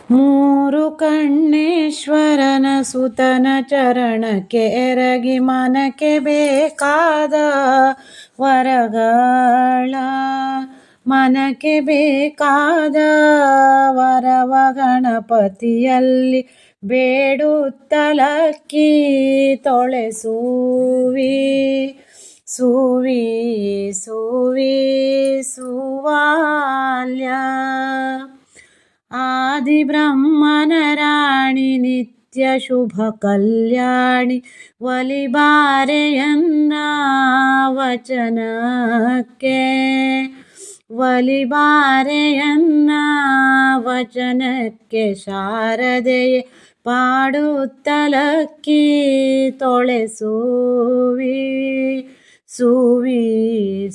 ಮೂರು ಕಣ್ಣೇಶ್ವರನ ಸುತನ ಚರಣಕ್ಕೆ ಎರಗಿ ಮನಕ್ಕೆ ಬೇಕಾದ ವರಗಳ ಮನಕ್ಕೆ ಬೇಕಾದ ವರವ ಗಣಪತಿಯಲ್ಲಿ ಬೇಡುತ್ತಲಕ್ಕಿ ತೊಳೆಸುವಿ ಸುವಿ ಸುವಿ ಸುವಾಲ್ಯ ಆದಿ ಬ್ರಹ್ಮನ ರಾಣಿ ನಿತ್ಯ ಶುಭ ಕಲ್ಯಾಣಿ ಒಲಿಬಾರೆಯನ್ನ ವಚನಕ್ಕೆ ಒಲಿಬಾರೆಯನ್ನ ವಚನಕ್ಕೆ ಶಾರದೆಯೇ ಪಾಡುತ್ತಲಕ್ಕಿ ತೊಳೆಸುವಿ ಸುವಿ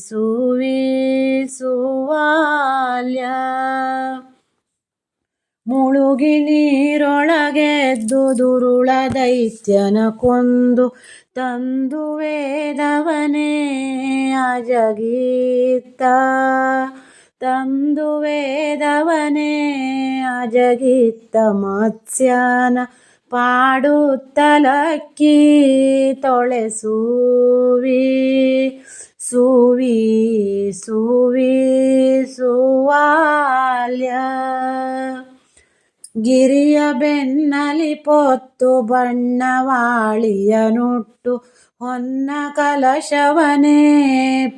ಸುವಿ ಸುವಾಲ್ಯ ಮುಳುಗಿ ನೀರೊಳಗೆದ್ದು ದುರುಳ ದೈತ್ಯನ ಕೊಂದು ತಂದು ವೇದವನೇ ಅಜಗೀತ ತಂದು ವೇದವನೇ ಅಜಗೀತ ಮತ್ಸ್ಯನ ಪಾಡುತ್ತಲಕ್ಕಿ ತೊಳೆಸುವಿ ಸುವಿ ಸುವಿ ಸುವಾಲ್ಯ ಗಿರಿಯ ಬೆನ್ನಲಿ ಪೊತ್ತು ಬಣ್ಣವಾಳಿಯ ನುಟ್ಟು ಹೊನ್ನ ಕಲಶವನೇ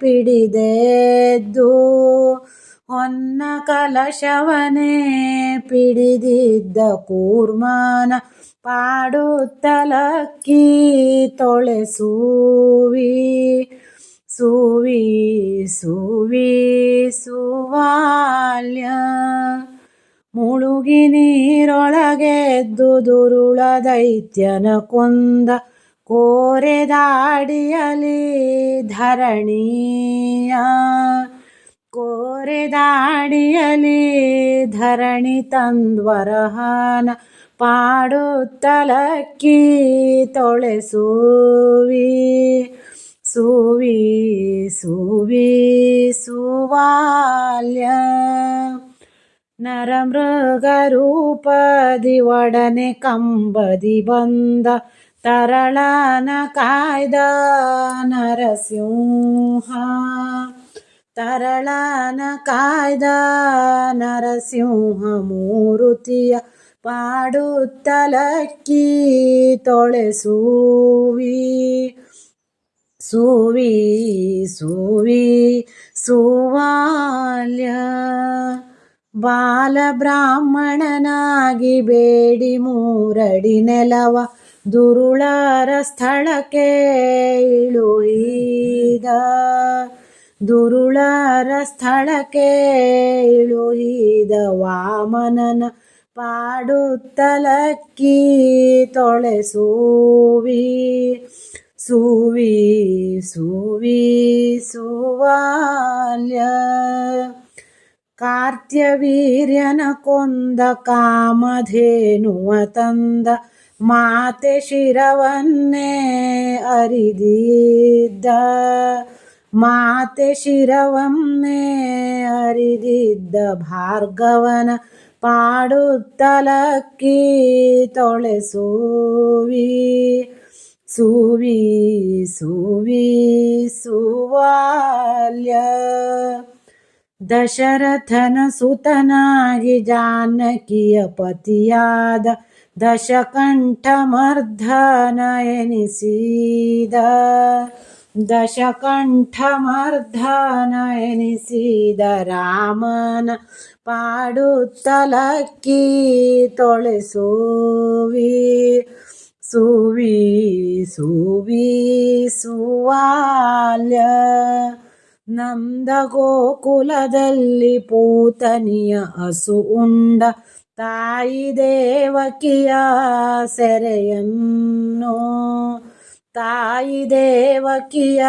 ಪಿಡಿದೆದ್ದು ಹೊನ್ನ ಕಲಶವನೇ ಪಿಡಿದಿದ್ದ ಕೂರ್ಮನ ಪಾಡುತ್ತಲಕ್ಕಿ ತೊಳೆಸುವಿ ಸುವಿ ಸುವಿ ಸುವಾಲ್ಯ ಮುಳುಗಿ ನೀರೊಳಗೆದ್ದು ದುರುಳ ದೈತ್ಯನ ಕೊಂದ ಕೋರೆದಾಡಿಯಲಿ ಧರಣಿಯ ಕೋರೆದಾಡಿಯಲಿ ಧರಣಿ ತಂದ್ವರಹನ ಪಾಡುತ್ತಲಕ್ಕಿ ತೊಳೆಸುವಿ ಸುವಿ ಸುವಿ ಸುವಾಲ್ಯ ನರಮೃಗರೂಪದಿ ಒಡನೆ ಕಂಬದಿ ಬಂದ ತರಳನ ಕಾಯ್ದ ನರಸಿಂಹ ತರಳನ ಕಾಯ್ದ ನರಸಿಂಹ ಮೂರುತಿಯ ಪಾಡುತ್ತಲಕ್ಕಿ ತೊಳೆಸುವಿ ಸುವಿ ಸುವಿ ಸುವಾಲ್ಯ ಬಾಲಬ್ರಾಹ್ಮಣನಾಗಿ ಬೇಡಿ ಮೂರಡಿ ನೆಲವ ದುರುಳರ ಸ್ಥಳಕ್ಕೆ ಇಳುಹಿದ ದುರುಳರ ಸ್ಥಳಕ್ಕೆ ಇಳುಹಿದ ವಾಮನನ ಪಾಡುತ್ತಲಕ್ಕಿ ತೊಳೆಸುವಿ ಸುವಿ ಸುವಿ ಸುವಾಲ್ಯ ಕಾರ್ತ್ಯವೀರ್ಯನ ಕೊಂದ ಕಾಮಧೇನುವ ತಂದ ಮಾತೆ ಶಿರವನ್ನೇ ಅರಿದಿದ್ದ ಮಾತೆ ಶಿರವನ್ನೇ ಅರಿದಿದ್ದ ಭಾರ್ಗವನ ಪಾಡುತ್ತಲಕ್ಕಿ ತೊಳೆಸುವಿ ಸುವಿ ಸುವಿ ಸುವಾಲ್ಯ ದಶರಥನ ಸುತನಾಗಿ ಜಾನಕಿಯ ಪತಿಯಾದ ದಶಕಂಠಮರ್ಧನ ಎನಿಸಿದ ದಶಕಂಠಮರ್ಧನ ಎನಿಸಿದ ರಾಮನ ಪಾಡುತ್ತಲಕ್ಕಿ ತೊಳೆಸುವಿ ಸುವಿ ಸುವಿ ಸುವಾಲ್ಯ ನಂದ ಗೋಕುಲದಲ್ಲಿ ಪೂತನಿಯ ಹಸು ಉಂಡ ತಾಯಿ ದೇವಕಿಯ ಸೆರೆಯನ್ನು ತಾಯಿ ದೇವಕಿಯ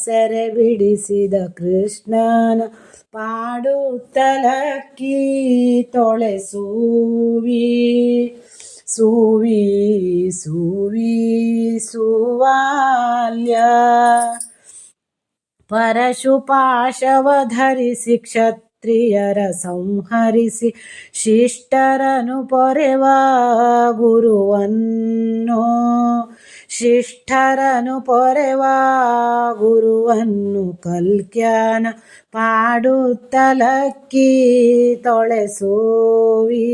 ಸೆರೆ ಬಿಡಿಸಿದ ಕೃಷ್ಣನ ಪಾಡುತ್ತಲಕ್ಕಿ ತೊಳೆಸುವಿ ಸುವಿ ಸುವಿ ಸುವಾಲ್ಯ ಪರಶುಪಾಶವ ಧರಿಸಿ ಕ್ಷತ್ರ ಕ್ಷತ್ರಿಯರ ಸಂಹರಿಸಿ ಶಿಷ್ಟರನು ಪೊರೆವ ಗುರುವನ್ನು, ಶಿಷ್ಟರನು ಪೊರೆವ ಗುರುವನ್ನು ಕಲ್ಕ್ಯಾನ ಪಾಡುತ್ತಲಕ್ಕಿ ತೊಳೆಸೋವಿ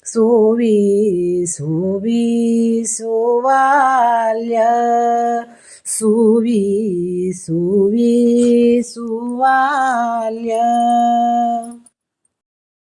ಸೋವಿ ಸೋವಿ ಸೋವಾಲ್ಯ ಸೂವಿ ಸೂವಿ ಸುವಾಲ್ಯ.